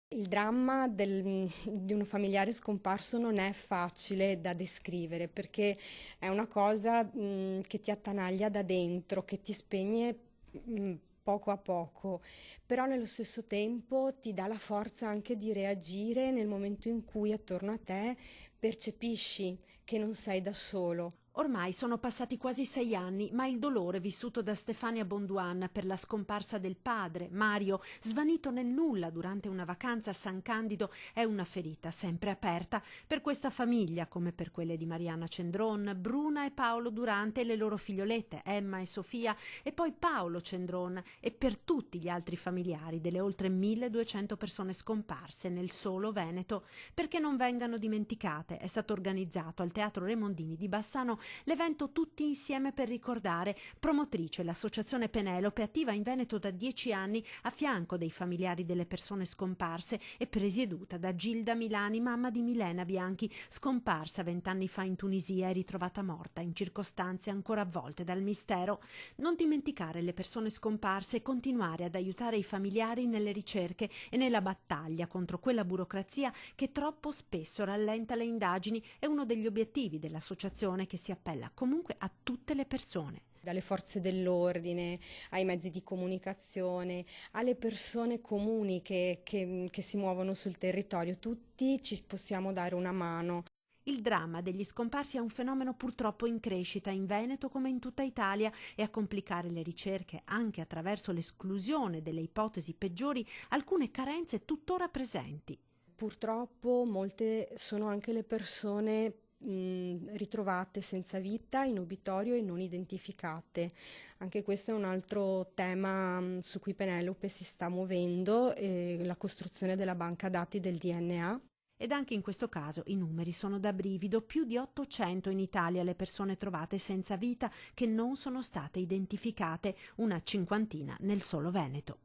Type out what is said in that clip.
Il dramma di un familiare scomparso non è facile da descrivere perché è una cosa che ti attanaglia da dentro, che ti spegne poco a poco, però nello stesso tempo ti dà la forza anche di reagire nel momento in cui attorno a te percepisci che non sei da solo. Ormai sono passati quasi 6 anni, ma il dolore vissuto da Stefania Bonduan per la scomparsa del padre, Mario, svanito nel nulla durante una vacanza a San Candido, è una ferita sempre aperta per questa famiglia, come per quelle di Mariana Cendron, Bruna e Paolo Durante e le loro figliolette, Emma e Sofia, e poi Paolo Cendron, e per tutti gli altri familiari delle oltre 1200 persone scomparse nel solo Veneto. Perché non vengano dimenticate, è stato organizzato al Teatro Remondini di Bassano l'evento Tutti insieme per ricordare, promotrice l'associazione Penelope, attiva in Veneto da 10 anni a fianco dei familiari delle persone scomparse e presieduta da Gilda Milani, mamma di Milena Bianchi, scomparsa 20 anni fa in Tunisia e ritrovata morta in circostanze ancora avvolte dal mistero. Non dimenticare le persone scomparse e continuare ad aiutare i familiari nelle ricerche e nella battaglia contro quella burocrazia che troppo spesso rallenta le indagini è uno degli obiettivi dell'associazione, che si appella comunque a tutte le persone. Dalle forze dell'ordine, ai mezzi di comunicazione, alle persone comuni che si muovono sul territorio, tutti ci possiamo dare una mano. Il dramma degli scomparsi è un fenomeno purtroppo in crescita in Veneto come in tutta Italia, e a complicare le ricerche, anche attraverso l'esclusione delle ipotesi peggiori, alcune carenze tuttora presenti. Purtroppo molte sono anche le persone ritrovate senza vita in obitorio e non identificate. Anche questo è un altro tema su cui Penelope si sta muovendo, la costruzione della banca dati del DNA. Ed anche in questo caso i numeri sono da brivido: più di 800 in Italia le persone trovate senza vita che non sono state identificate, una cinquantina nel solo Veneto.